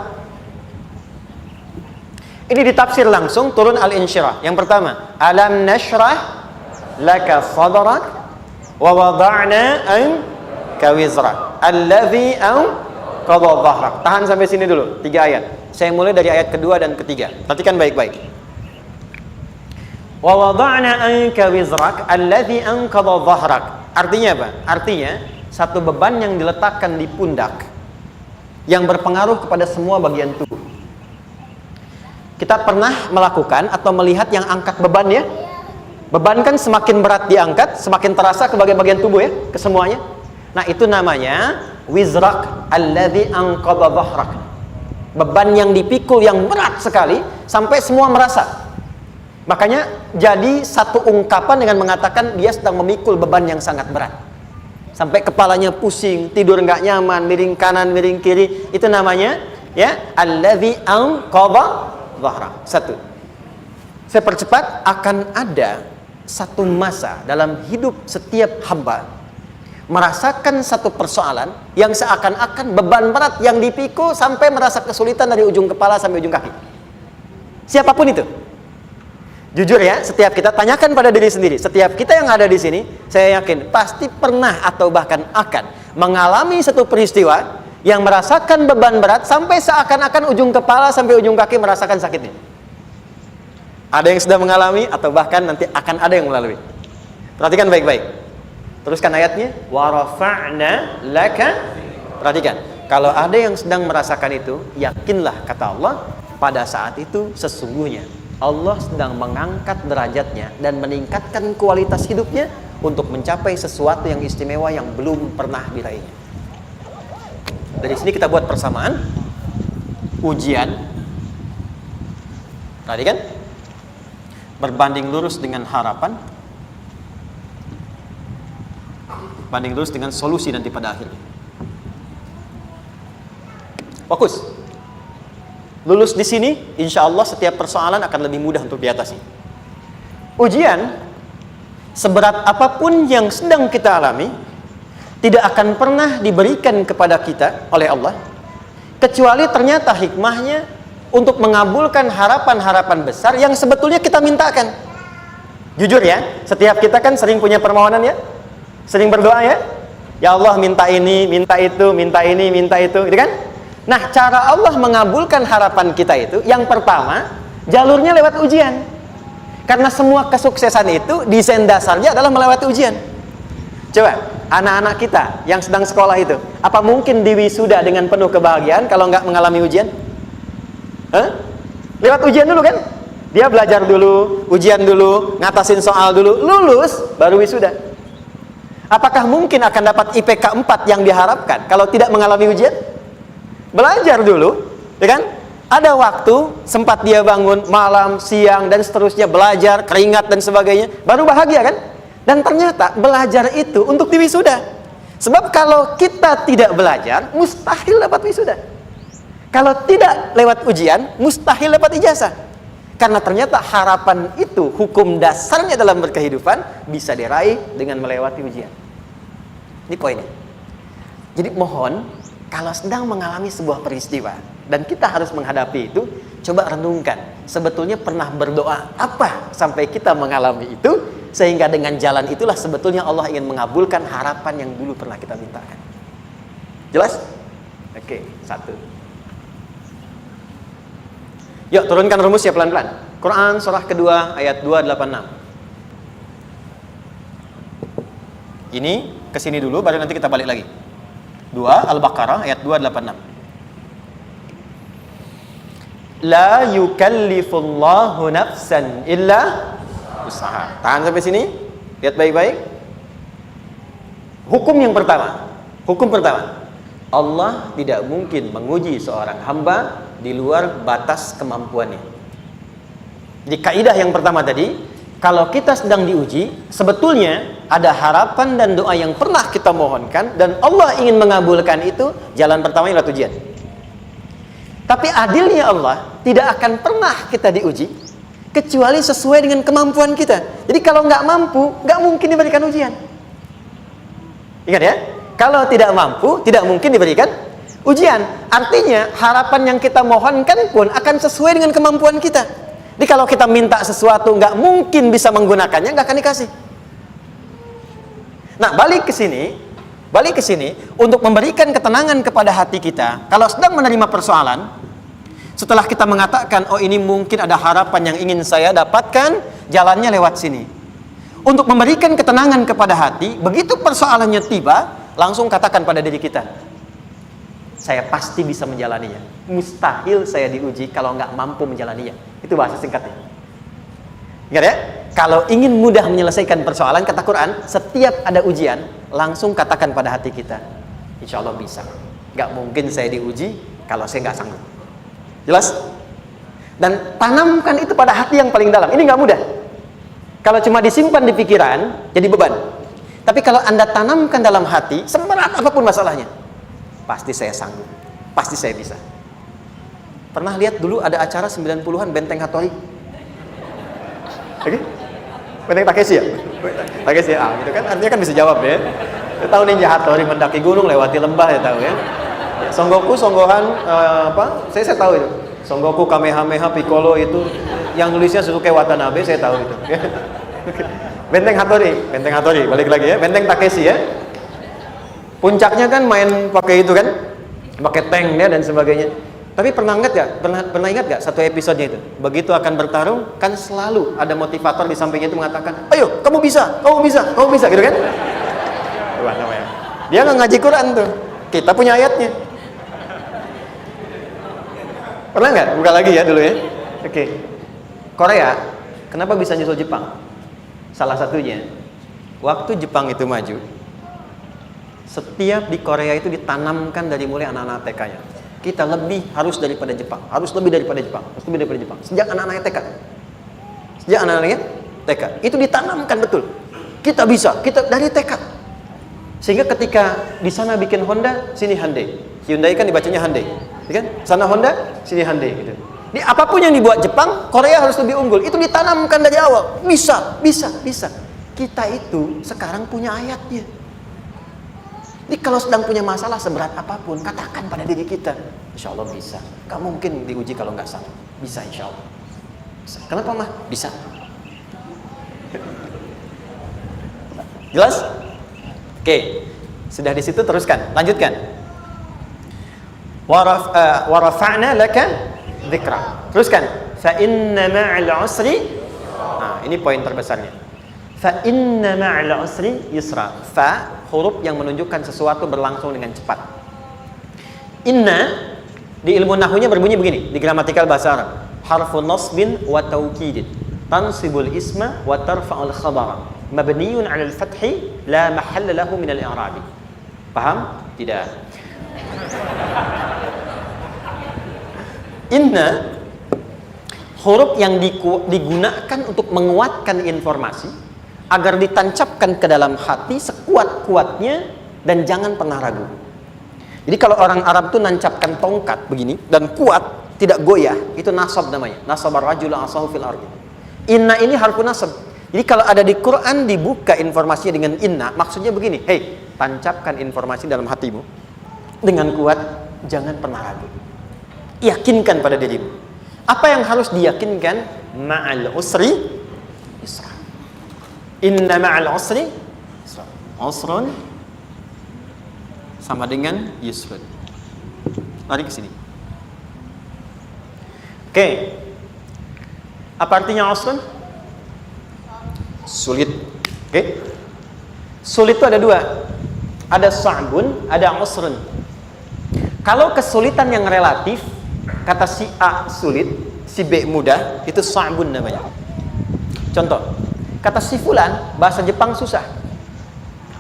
Ini ditafsir langsung turun Al-Insyirah. Yang pertama, alam nashrah laka sadrak wa wada'na anka wizrak allazi qadha dhahrak. Tahan sampai sini dulu, 3 ayat. Saya mulai dari ayat kedua dan ketiga. Perhatikan baik-baik. Wa wada'na anka wizrak allazi qadha dhahrak. Artinya apa? Artinya satu beban yang diletakkan di pundak yang berpengaruh kepada semua bagian tubuh. Kita pernah melakukan atau melihat yang angkat beban ya? Beban kan semakin berat diangkat, semakin terasa ke bagian-bagian tubuh ya, ke semuanya. Nah, itu namanya wizrak alladzi anqadha dhahrak. Beban yang dipikul yang berat sekali sampai semua merasa. Makanya jadi satu ungkapan dengan mengatakan dia sedang memikul beban yang sangat berat. Sampai kepalanya pusing, tidur nggak nyaman, miring kanan, miring kiri. Itu namanya ya alladzi anqadha dhahrak. 1. Saya percepat, akan ada satu masa dalam hidup setiap hamba merasakan satu persoalan yang seakan-akan beban berat yang dipikul sampai merasa kesulitan dari ujung kepala sampai ujung kaki. Siapapun itu. Jujur ya, setiap kita tanyakan pada diri sendiri. Setiap kita yang ada di sini, saya yakin pasti pernah atau bahkan akan mengalami satu peristiwa yang merasakan beban berat sampai seakan-akan ujung kepala sampai ujung kaki merasakan sakitnya. Ada yang sudah mengalami atau bahkan nanti akan ada yang melalui. Perhatikan baik-baik. Teruskan ayatnya. Wa rafa'na laka. Perhatikan. Kalau ada yang sedang merasakan itu, yakinlah kata Allah, pada saat itu sesungguhnya Allah sedang mengangkat derajatnya dan meningkatkan kualitas hidupnya untuk mencapai sesuatu yang istimewa yang belum pernah diraihnya. Dari sini kita buat persamaan. Ujian. Tadi kan? Berbanding lurus dengan harapan, banding lurus dengan solusi nanti pada akhirnya. Fokus. Lulus di sini, insya Allah setiap persoalan akan lebih mudah untuk diatasi. Ujian, seberat apapun yang sedang kita alami, tidak akan pernah diberikan kepada kita oleh Allah, kecuali ternyata hikmahnya untuk mengabulkan harapan-harapan besar yang sebetulnya kita mintakan. Jujur ya, setiap kita kan sering punya permohonan ya, sering berdoa ya, ya Allah minta ini, minta itu, minta ini, minta itu, gitu kan? Nah, cara Allah mengabulkan harapan kita itu, yang pertama, jalurnya lewat ujian. Karena semua kesuksesan itu, desain dasarnya adalah melewati ujian. Coba, anak-anak kita yang sedang sekolah itu, apa mungkin diwisuda dengan penuh kebahagiaan kalau nggak mengalami ujian? Lewat ujian dulu kan? Dia belajar dulu, ujian dulu, ngatasin soal dulu, lulus, baru wisuda. Apakah mungkin akan dapat IPK 4 yang diharapkan kalau tidak mengalami ujian? Belajar dulu, ya kan? Ada waktu, sempat dia bangun malam, siang, dan seterusnya, belajar, keringat, dan sebagainya, baru bahagia kan? Dan ternyata belajar itu untuk diwisuda. Sebab kalau kita tidak belajar, mustahil dapat wisuda. Kalau tidak lewat ujian, mustahil dapat ijazah. Karena ternyata harapan itu, hukum dasarnya dalam berkehidupan, bisa diraih dengan melewati ujian. Ini poinnya. Jadi mohon, kalau sedang mengalami sebuah peristiwa, dan kita harus menghadapi itu, coba renungkan. Sebetulnya pernah berdoa apa sampai kita mengalami itu, sehingga dengan jalan itulah sebetulnya Allah ingin mengabulkan harapan yang dulu pernah kita mintakan. Jelas? Oke, satu. Yuk turunkan rumus ya pelan-pelan. Quran surah kedua ayat 286. Ini kesini dulu baru nanti kita balik lagi. 2 Al-Baqarah ayat 286. La yukallifullahu nafsan illa usaha. Tahan sampai sini. Lihat baik-baik. Hukum yang pertama. Hukum pertama. Allah tidak mungkin menguji seorang hamba di luar batas kemampuannya. Jadi kaidah yang pertama tadi, kalau kita sedang diuji, sebetulnya ada harapan dan doa yang pernah kita mohonkan dan Allah ingin mengabulkan itu, jalan pertamanya adalah ujian. Tapi adilnya Allah, tidak akan pernah kita diuji kecuali sesuai dengan kemampuan kita. Jadi kalau nggak mampu, nggak mungkin diberikan ujian. Ingat ya, kalau tidak mampu, tidak mungkin diberikan ujian. Artinya harapan yang kita mohonkan pun akan sesuai dengan kemampuan kita. Jadi kalau kita minta sesuatu nggak mungkin bisa menggunakannya, nggak akan dikasih. Nah, balik ke sini untuk memberikan ketenangan kepada hati kita. Kalau sedang menerima persoalan, setelah kita mengatakan, oh ini mungkin ada harapan yang ingin saya dapatkan, jalannya lewat sini. Untuk memberikan ketenangan kepada hati, begitu persoalannya tiba, langsung katakan pada diri kita, saya pasti bisa menjalaninya. Mustahil saya diuji kalau nggak mampu menjalaninya. Itu bahasa singkatnya. Ingat ya? Kalau ingin mudah menyelesaikan persoalan, kata Quran, setiap ada ujian, langsung katakan pada hati kita, insya Allah bisa. Nggak mungkin saya diuji kalau saya nggak sanggup. Jelas? Dan tanamkan itu pada hati yang paling dalam. Ini nggak mudah. Kalau cuma disimpan di pikiran, jadi beban. Tapi kalau Anda tanamkan dalam hati, seberat apapun masalahnya, pasti saya sanggup, pasti saya bisa. Pernah lihat dulu ada acara 90-an Benteng Hattori? Oke? Benteng Takeshi ya? Takeshi ya, gitu kan, artinya kan bisa jawab ya. Saya tahu Ninja Hattori mendaki gunung, lewati lembah, ya tahu ya. Son Goku, Son Gohan, saya tahu itu. Son Goku, Kamehameha, Piccolo itu, yang nulisnya Suzuki Watanabe, saya tahu itu. Benteng Hattori, balik lagi ya. Benteng Takeshi ya. Puncaknya kan main pakai itu kan, pakai tank ya dan sebagainya. Tapi pernah ingat gak satu episodenya itu? Begitu akan bertarung, kan selalu ada motivator di sampingnya itu mengatakan, ayo, kamu bisa, gitu kan? Dia nggak ngaji Quran tuh. Kita punya ayatnya. Pernah nggak? Buka lagi ya dulu ya. Oke. Korea, kenapa bisa nyusul Jepang? Salah satunya, waktu Jepang itu maju, setiap di Korea itu ditanamkan dari mulai anak-anak TK-nya. Kita harus daripada Jepang. Sejak anak-anaknya TK. Itu ditanamkan betul. Kita bisa, kita dari TK. Sehingga ketika di sana bikin Honda, sini Hyundai. Hyundai kan dibacanya Hyundai, ya kan? Sana Honda, sini Hyundai gitu. Di apapun yang dibuat Jepang, Korea harus lebih unggul. Itu ditanamkan dari awal. Bisa. Kita itu sekarang punya ayatnya. Jadi kalau sedang punya masalah seberat apapun, katakan pada diri kita, insya Allah bisa. Gak mungkin diuji kalau nggak salah. Bisa insya Allah. Bisa. Kenapa mah? Bisa. Jelas? Oke. Sudah di situ teruskan. Lanjutkan. Warafa'na laka dzikra. Teruskan. Fa inna ma'al usri. Nah, ini poin terbesarnya. Fa inna ma'al usri yusra. Fa huruf yang menunjukkan sesuatu berlangsung dengan cepat. Inna di ilmu nahwunya berbunyi begini, di gramatikal bahasa Arab. Harfun nasbin wa taukidin. Tansibul isma wa tarfa'ul khabara. Mabniyun 'alal fathi la mahalla lahu min al-i'rabi. Paham? Tidak. Inna huruf yang digunakan untuk menguatkan informasi agar ditancapkan ke dalam hati sekuat-kuatnya dan jangan pernah ragu. Jadi kalau orang Arab tuh nancapkan tongkat begini dan kuat, tidak goyah, itu nasab namanya. Nasabar rajul asahu fil ardi. Inna ini harfun nasab. Jadi kalau ada di Quran dibuka informasinya dengan inna, maksudnya begini, hei, tancapkan informasi dalam hatimu dengan kuat, jangan pernah ragu. Yakinkan pada dirimu. Apa yang harus diyakinkan? Ma'al usri yusra. Inna ma'al usri yusra. Usrun sama dengan yusrun. Lari ke sini. Oke. Apa artinya usrun? Sulit. Oke. Sulit itu ada dua. Ada sa'bun, ada usrun. Kalau kesulitan yang relatif, kata si A sulit, si B mudah, itu sa'bun namanya. Contoh, kata si fulan, bahasa Jepang susah.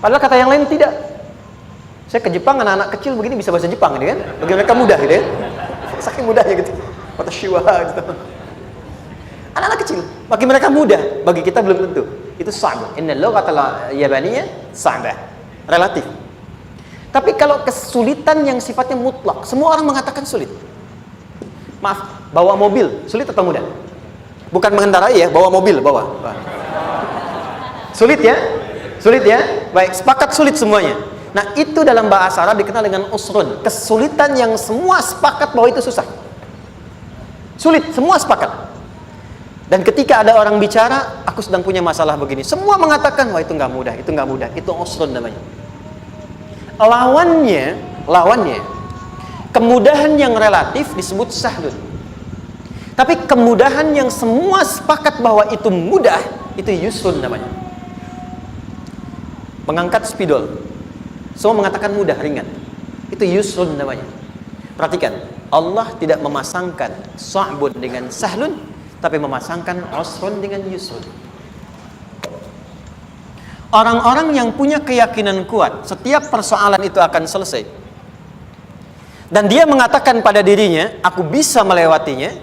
Padahal kata yang lain tidak. Saya ke Jepang, anak-anak kecil begini bisa bahasa Jepang, gitu kan? Bagi mereka mudah, gitu ya. Saking mudahnya gitu. Kata shiwa, gitu. Anak-anak kecil, bagi mereka mudah, bagi kita belum tentu. Itu sa'bun. Inna lughatal yabaniyya sa'bah. Relatif. Tapi kalau kesulitan yang sifatnya mutlak, semua orang mengatakan sulit. Maaf, bawa mobil, sulit atau mudah? Bukan mengendarai ya, bawa mobil, bawa. Sulit ya? Sulit ya? Baik, sepakat sulit semuanya. Nah, itu dalam bahasa Arab dikenal dengan usrun. Kesulitan yang semua sepakat bahwa itu susah. Sulit, semua sepakat. Dan ketika ada orang bicara, aku sedang punya masalah begini. Semua mengatakan, wah itu nggak mudah, itu nggak mudah. Itu usrun namanya. Lawannya, kemudahan yang relatif disebut sahlun. Tapi kemudahan yang semua sepakat bahwa itu mudah, itu yusrun namanya. Mengangkat spidol, semua mengatakan mudah, ringan. Itu yusrun namanya. Perhatikan, Allah tidak memasangkan sa'bun dengan sahlun, tapi memasangkan usrun dengan yusrun. Orang-orang yang punya keyakinan kuat, setiap persoalan itu akan selesai. Dan dia mengatakan pada dirinya, aku bisa melewatinya.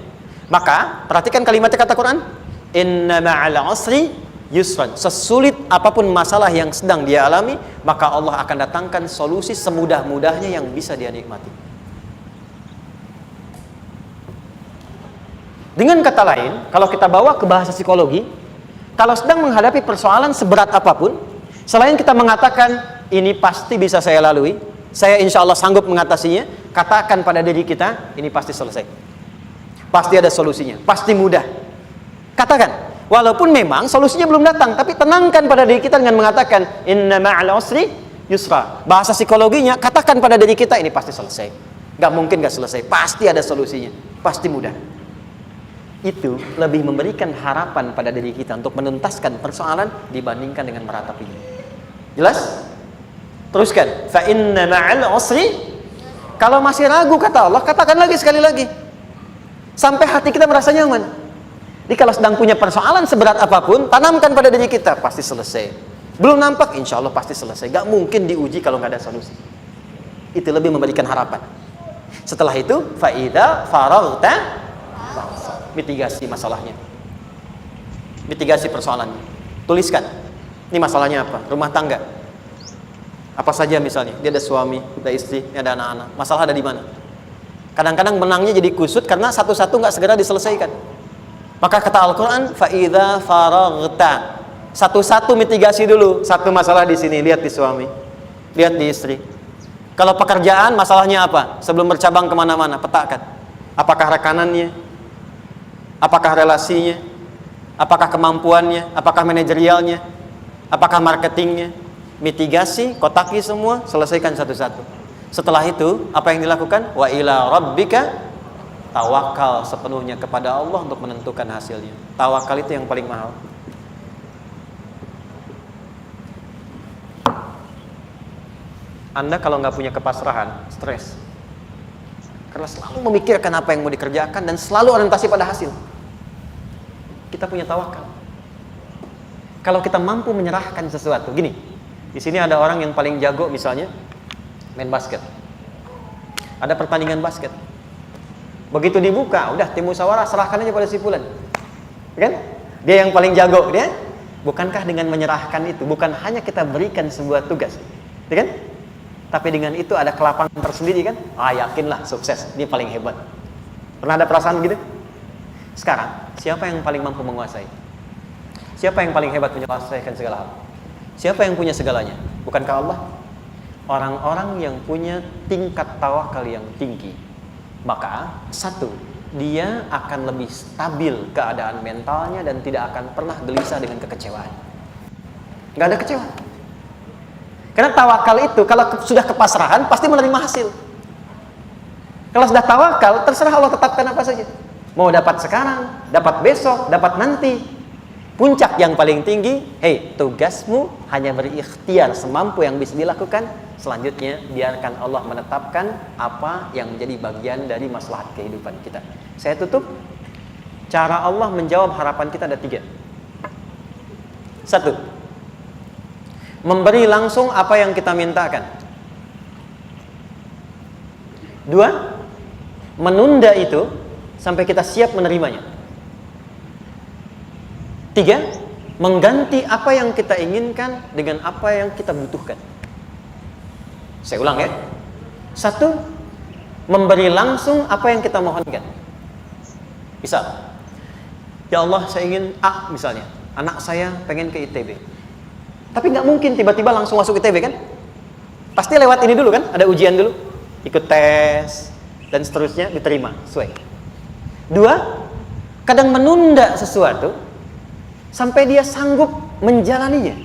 Maka, perhatikan kalimatnya kata Quran. Inna ma'al usri yusran. Sesulit apapun masalah yang sedang dia alami, maka Allah akan datangkan solusi semudah-mudahnya yang bisa dia nikmati. Dengan kata lain, kalau kita bawa ke bahasa psikologi, kalau sedang menghadapi persoalan seberat apapun, selain kita mengatakan, ini pasti bisa saya lalui, saya insya Allah sanggup mengatasinya, katakan pada diri kita, ini pasti selesai. Pasti ada solusinya, pasti mudah. Katakan, walaupun memang solusinya belum datang, tapi tenangkan pada diri kita dengan mengatakan, inna ma'al usri yusra. Bahasa psikologinya, katakan pada diri kita, ini pasti selesai. Gak mungkin gak selesai, pasti ada solusinya, pasti mudah. Itu lebih memberikan harapan pada diri kita untuk menuntaskan persoalan dibandingkan dengan meratapinya. Jelas? Teruskan. Fa inna ma'al usri. Kalau masih ragu kata Allah, katakan lagi sekali lagi. Sampai hati kita merasa nyaman. Jadi kalau sedang punya persoalan seberat apapun, tanamkan pada diri kita, pasti selesai. Belum nampak, insya Allah pasti selesai. Gak mungkin diuji kalau gak ada solusi. Itu lebih memberikan harapan. Setelah itu, fa'idha faraghta, mitigasi masalahnya, mitigasi persoalannya. Tuliskan, ini masalahnya apa? Rumah tangga, apa saja misalnya. Dia ada suami, ada istri, ada anak-anak. Masalah ada di mana? Kadang-kadang benangnya jadi kusut karena satu-satu nggak segera diselesaikan. Maka kata Al-Quran, fa'idha faraghta, satu-satu mitigasi dulu. Satu masalah di sini, lihat di suami, lihat di istri. Kalau pekerjaan, masalahnya apa? Sebelum bercabang kemana-mana, petakan. Apakah rekanannya? Apakah relasinya? Apakah kemampuannya? Apakah manajerialnya? Apakah marketingnya? Mitigasi, kotaki semua, selesaikan satu-satu. Setelah itu, apa yang dilakukan? Wa ila rabbika, tawakal sepenuhnya kepada Allah untuk menentukan hasilnya. Tawakal itu yang paling mahal. Anda kalau nggak punya kepasrahan, stres. Karena selalu memikirkan apa yang mau dikerjakan dan selalu orientasi pada hasil. Kita punya tawakal. Kalau kita mampu menyerahkan sesuatu, gini, di sini ada orang yang paling jago misalnya main basket. Ada pertandingan basket. Begitu dibuka, udah tim musyawarah serahkan aja pada si fulan. Kan? Dia yang paling jago, dia. Bukankah dengan menyerahkan itu bukan hanya kita berikan sebuah tugas, ya kan? Tapi dengan itu ada kelapangan tersendiri kan? Yakinlah sukses, dia paling hebat. Pernah ada perasaan gitu? Sekarang, siapa yang paling mampu menguasai? Siapa yang paling hebat menyelesaikan segala hal? Siapa yang punya segalanya? Bukankah Allah? Orang-orang yang punya tingkat tawakal yang tinggi, maka satu, dia akan lebih stabil keadaan mentalnya dan tidak akan pernah gelisah dengan kekecewaan. Gak ada kecewa. Karena tawakal itu kalau sudah kepasrahan pasti menerima hasil. Kalau sudah tawakal, terserah Allah tetapkan apa saja. Mau dapat sekarang, dapat besok, dapat nanti. Puncak yang paling tinggi, tugasmu hanya berikhtiar semampu yang bisa dilakukan. Selanjutnya biarkan Allah menetapkan apa yang menjadi bagian dari maslahat kehidupan kita. Saya tutup. Cara Allah menjawab harapan kita ada 3. 1, memberi langsung apa yang kita mintakan. 2, menunda itu sampai kita siap menerimanya. 3, mengganti apa yang kita inginkan dengan apa yang kita butuhkan. Saya ulang ya. 1, memberi langsung apa yang kita mohonkan. Misal, ya Allah saya ingin A misalnya, anak saya pengen ke ITB. Tapi nggak mungkin tiba-tiba langsung masuk ITB kan? Pasti lewat ini dulu kan? Ada ujian dulu, ikut tes dan seterusnya diterima sesuai. 2, kadang menunda sesuatu sampai dia sanggup menjalaninya.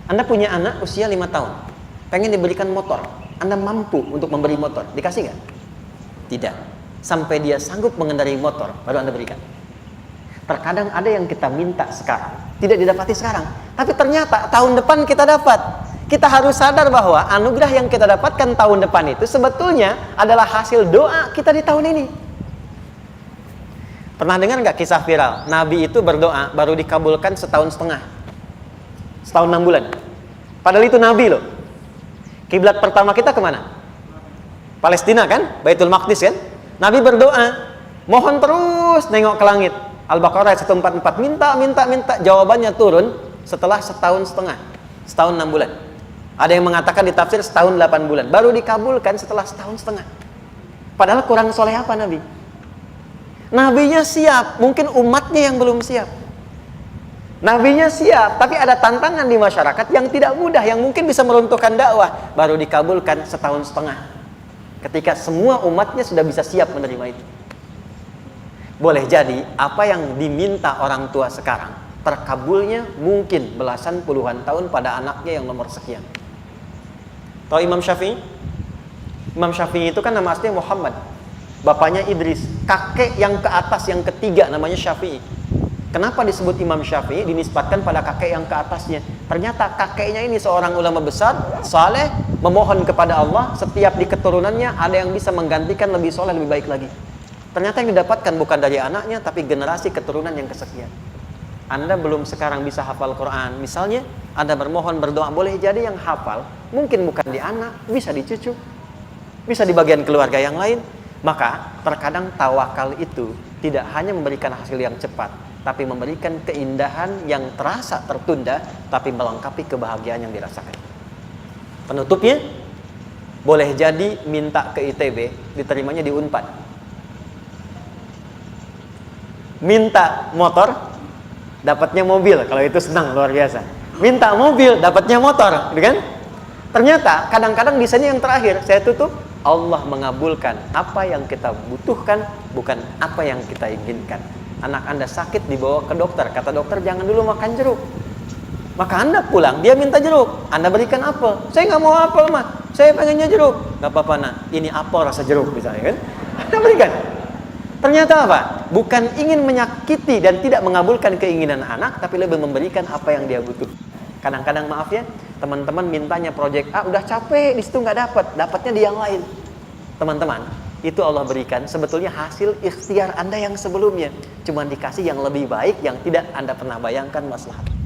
Anda punya anak usia 5 tahun, pengen diberikan motor. Anda mampu untuk memberi motor, dikasih nggak? Tidak. Sampai dia sanggup mengendarai motor, baru Anda berikan. Terkadang ada yang kita minta sekarang, tidak didapati sekarang. Tapi ternyata tahun depan kita dapat. Kita harus sadar bahwa anugerah yang kita dapatkan tahun depan itu sebetulnya adalah hasil doa kita di tahun ini. Pernah dengar nggak kisah viral? Nabi itu berdoa baru dikabulkan setahun setengah. Setahun 6 bulan. Padahal itu Nabi loh. Kiblat pertama kita kemana? Palestina kan? Baitul Maqdis kan? Nabi berdoa, mohon terus nengok ke langit. Al-Baqarah 144, minta, jawabannya turun setelah setahun setengah, setahun 6 bulan. Ada yang mengatakan di tafsir setahun 8 bulan, baru dikabulkan setelah setahun setengah. Padahal kurang soleh apa Nabi? Nabinya siap, mungkin umatnya yang belum siap. Nabinya siap, tapi ada tantangan di masyarakat yang tidak mudah, yang mungkin bisa meruntuhkan dakwah, baru dikabulkan setahun setengah. Ketika semua umatnya sudah bisa siap menerima itu. Boleh jadi apa yang diminta orang tua sekarang terkabulnya mungkin belasan puluhan tahun pada anaknya yang nomor sekian. Tahu Imam Syafi'i? Imam Syafi'i itu kan nama aslinya Muhammad, bapaknya Idris, kakek yang ke atas yang ketiga namanya Syafi'i. Kenapa disebut Imam Syafi'i? Dinisbatkan pada kakek yang ke atasnya. Ternyata kakeknya ini seorang ulama besar, saleh, memohon kepada Allah, setiap di keturunannya ada yang bisa menggantikan lebih soleh, lebih baik lagi. Ternyata yang didapatkan bukan dari anaknya, tapi generasi keturunan yang kesekian. Anda belum sekarang bisa hafal Quran, misalnya Anda bermohon berdoa, boleh jadi yang hafal mungkin bukan di anak, bisa di cucu, bisa di bagian keluarga yang lain. Maka terkadang tawakal itu tidak hanya memberikan hasil yang cepat, tapi memberikan keindahan yang terasa tertunda, tapi melengkapi kebahagiaan yang dirasakan. Penutupnya, boleh jadi minta ke ITB, diterimanya di Unpad. Minta motor, dapatnya mobil, kalau itu senang luar biasa. Minta mobil, dapatnya motor, gitu kan? Ternyata kadang-kadang di sini yang terakhir, saya tutup, Allah mengabulkan apa yang kita butuhkan, bukan apa yang kita inginkan. Anak Anda sakit, dibawa ke dokter, kata dokter jangan dulu makan jeruk. Maka Anda pulang, dia minta jeruk, Anda berikan apel. Saya nggak mau apel mah, saya pengennya jeruk. Nggak apa-apa nak, ini apel rasa jeruk misalnya kan. Anda berikan. Ternyata apa? Bukan ingin menyakiti dan tidak mengabulkan keinginan anak, tapi lebih memberikan apa yang dia butuh. Kadang-kadang maaf ya, teman-teman mintanya proyek A, udah capek, di situ nggak dapat, dapatnya di yang lain. Teman-teman, itu Allah berikan sebetulnya hasil ikhtiar Anda yang sebelumnya, cuma dikasih yang lebih baik yang tidak Anda pernah bayangkan maslahat.